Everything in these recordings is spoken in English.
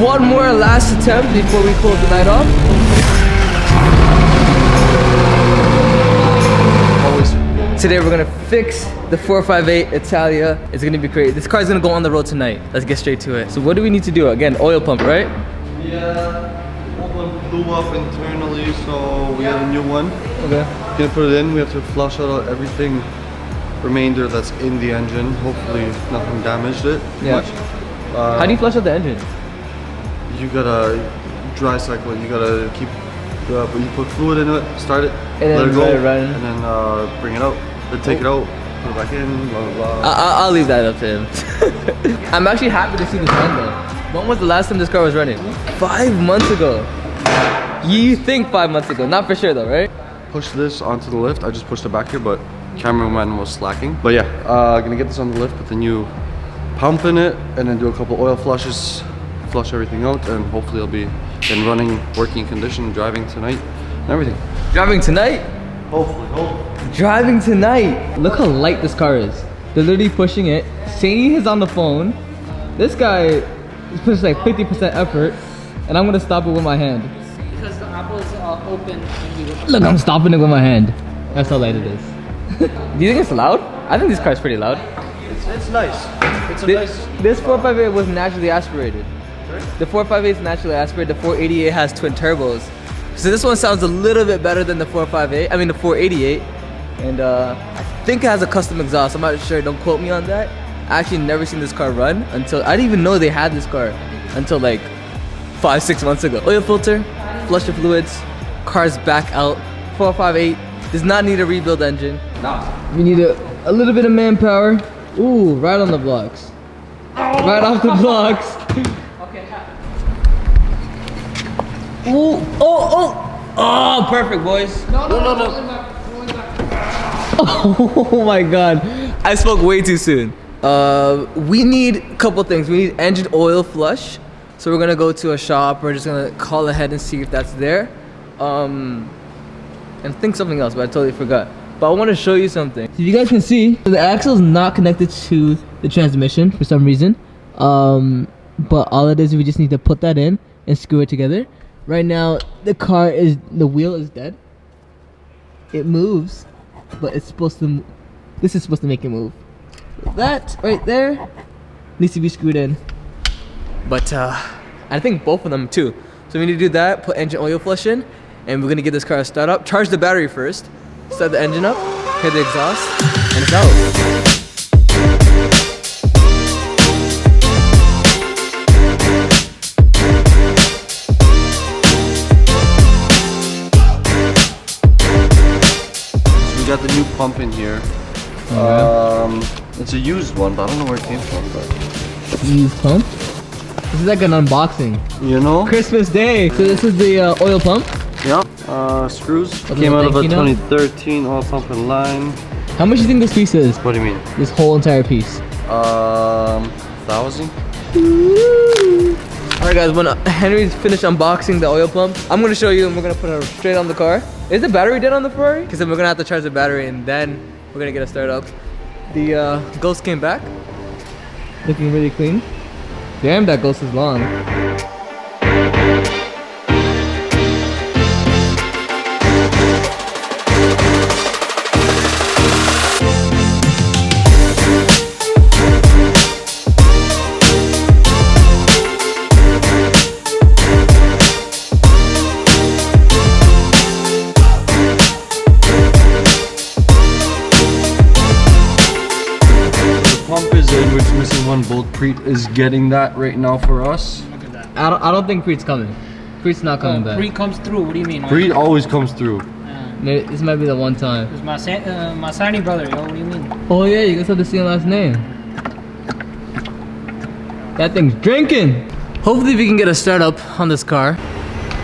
one more last attempt before we close the night off. Today we're gonna fix the 458 Italia. It's gonna be great. This car's gonna go on the road tonight. Let's get straight to it. So what do we need to do? Again, oil pump, right? Yeah, old one blew up internally, so we have a new one. Okay. Gonna put it in. We have to flush out everything remainder that's in the engine. Hopefully nothing damaged it much. How do you flush out the engine? You gotta dry cycle it. You gotta keep. You put fluid in it, start it, and let then it go, and then bring it out. Then take it out, put it back in, blah blah blah. I'll leave that up to him. I'm actually happy to see this run though. When was the last time this car was running? 5 months ago. You think 5 months ago? Not for sure though, right? Push this onto the lift. I just pushed it back here, but cameraman was slacking. But yeah, gonna get this on the lift, put the new pump in it, and then do a couple oil flushes, flush everything out, and hopefully it'll be in running, working condition, driving tonight, and everything. Driving tonight? Hopefully. Driving tonight. Look how light this car is. They're literally pushing it. Sadie is on the phone. This guy puts like 50% effort, and I'm gonna stop it with my hand. Because the apple is open. Look, I'm stopping it with my hand. That's how light it is. Do you think it's loud? I think this car's pretty loud. It's nice. This 458 was naturally aspirated. The 458 is naturally aspirated. The 488 has twin turbos. So this one sounds a little bit better than the 458. I mean the 488. And I think it has a custom exhaust. I'm not sure. Don't quote me on that. I actually never seen this car run until I didn't even know they had this car until like 5-6 months ago. Oil filter, flush the fluids, car's back out. 458 does not need a rebuild engine. Nah. We need a little bit of manpower. Ooh, right on the blocks. Right off the blocks. Ooh, oh, perfect, boys. No. Oh my god, I spoke way too soon. We need a couple things. We need engine oil flush. So we're gonna go to a shop. We're just gonna call ahead and see if that's there. And think something else, but I totally forgot. But I want to show you something. So you guys can see, the axle is not connected to the transmission for some reason. But all it is, we just need to put that in and screw it together. Right now, the wheel is dead. It moves, but it's supposed to, this is supposed to make it move. So that right there needs to be screwed in. But I think both of them too. So we need to do that, put engine oil flush in, and we're gonna get this car a start up. Charge the battery first, start the engine up, hit the exhaust, and it's out. We got the new pump in here. It's a used one, but I don't know where it came from. But Used pump? This is like an unboxing. You know? Christmas Day. So this is the oil pump. Yeah. Screws. Came out of a 2013 oil pump and line. How much do you think this piece is? What do you mean? This whole entire piece. 1,000. Alright guys, when Henry's finished unboxing the oil pump, I'm gonna show you and we're gonna put it straight on the car. Is the battery dead on the Ferrari? Because then we're gonna have to charge the battery and then we're gonna get it started up. The Ghost came back, looking really clean. Damn, that Ghost is long. One bolt. Preet is getting that right now for us. Look at that. I don't think Preet's coming. Preet's not coming back. Preet comes through. What do you mean? Preet always comes through. Maybe this might be the one time. It's my Sani brother, yo. What do you mean? Oh yeah, you guys have the same last name. That thing's drinking. Hopefully we can get a start up on this car.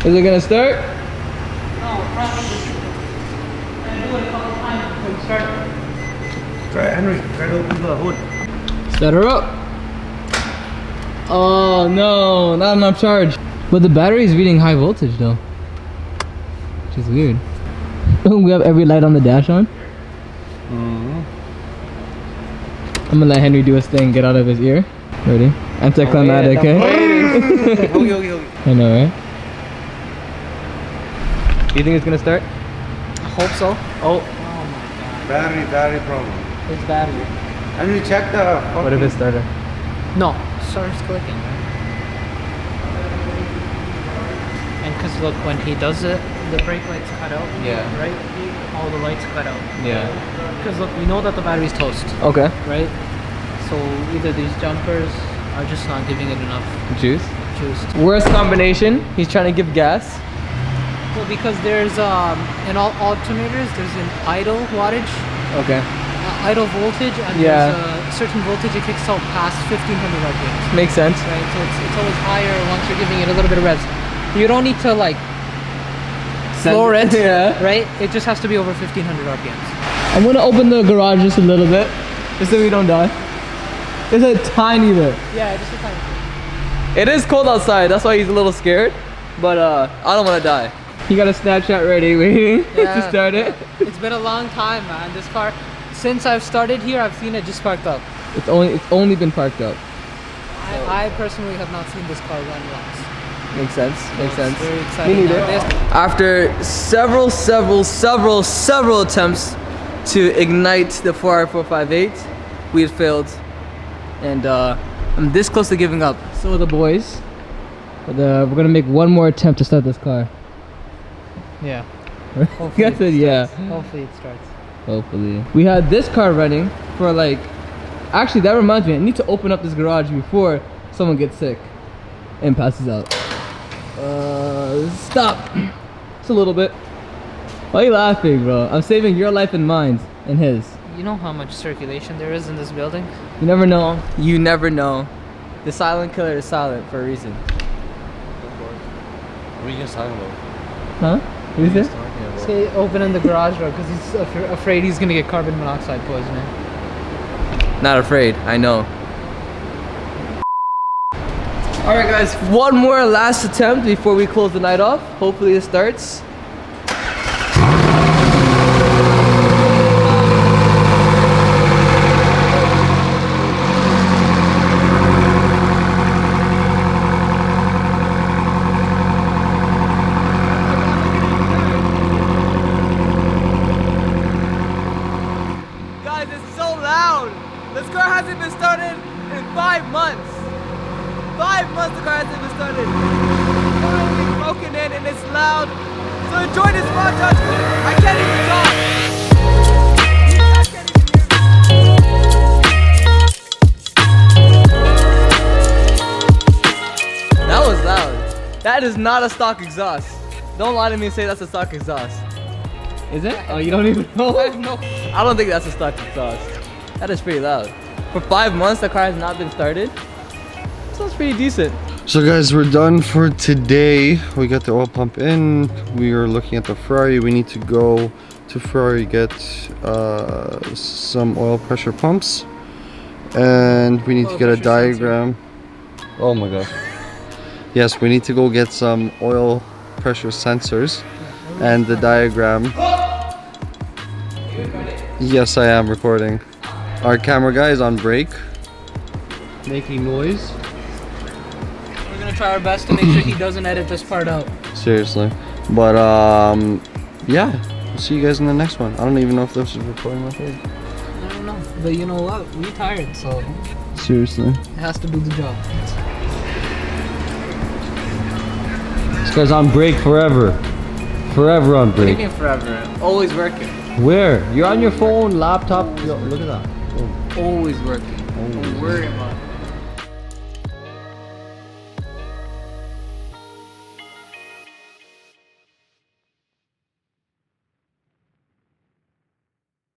Is it gonna start? No, probably. I do it a couple times before we start. Try it, Henry. Try to open the hood. Start her up. Oh no, not enough charge. But the battery is reading high voltage though, which is weird. We have every light on the dash on. I'm gonna let Henry do his thing, get out of his ear. Ready? Anticlimactic, okay? I know, right? Do you think it's gonna start? I hope so. Oh, Oh my Battery problem. god. It's battery. And we check the. what if it started? No, starts clicking, right? And because look, when he does it, the brake lights cut out. Yeah. Right? All the lights cut out. Yeah. Because look, we know that the battery's toast, Okay. right? So either these jumpers are just not giving it enough Juice. juice. Worst combination. He's trying to give gas. Well, because there's in all alternators, there's an idle wattage, Okay. idle voltage, and Yeah. there's a certain voltage it kicks out past 1500 RPMs. Makes sense. Right, so it's always higher once you're giving it a little bit of revs. You don't need to like floor it, Yeah. right? It just has to be over 1500 RPMs. I'm gonna open the garage just a little bit, just so we don't die. It's a tiny bit. Yeah, just a tiny bit. It is cold outside, that's why he's a little scared. But I don't wanna die. He got a Snapchat ready, waiting to start it. It's been a long time, man. This car, since I've started here, I've seen it just parked up. It's only been parked up. I personally have not seen this car run once. Makes sense. Makes sense. Very Me exciting. neither. After several attempts to ignite the Ferrari 458, we had failed, and I'm this close to giving up. So are the boys. But we're gonna make one more attempt to start this car. Yeah. I said yeah. Hopefully it starts. Hopefully. We had this car running for like. Actually, that reminds me. I need to open up this garage before someone gets sick and passes out. Stop. Just a little bit. Why are you laughing, bro? I'm saving your life and mine and his. You know how much circulation there is in this building? You never know. You never know. The silent killer is silent for a reason. What are you guys talking about? Huh? What is it? Say opening the garage door because he's afraid he's gonna get carbon monoxide poisoning. Not afraid. I know. All right, guys. One more last attempt before we close the night off. Hopefully it starts. Guys, it's so loud. This car hasn't been started in 5 months. 5 months the car hasn't been started. It's already broken in and it's loud. So enjoy this montage. I can't even talk. I can't even hear me. That was loud. That is not a stock exhaust. Don't lie to me and say that's a stock exhaust. Is it? Oh, you don't even know? No. I don't think that's a stock exhaust. That is pretty loud. For 5 months, the car has not been started. Sounds pretty decent. So guys, we're done for today. We got the oil pump in. We are looking at the Ferrari. We need to go to Ferrari, get some oil pressure pumps. And we need to get a diagram. Oh my god. Yes, we need to go get some oil pressure sensors and the diagram. Yes, I am recording. Our camera guy is on break, making noise. We're gonna try our best to make sure he doesn't edit this part out. Seriously. But yeah, we'll see you guys in the next one. I don't even know if this is recording my face. I don't know, but you know what? We tired, so Seriously. it has to do the job. This guy's on break forever. Forever on break. Taking forever. Always working. Where? You're on your phone, laptop. Yo, look at that. Always working. Don't worry about it.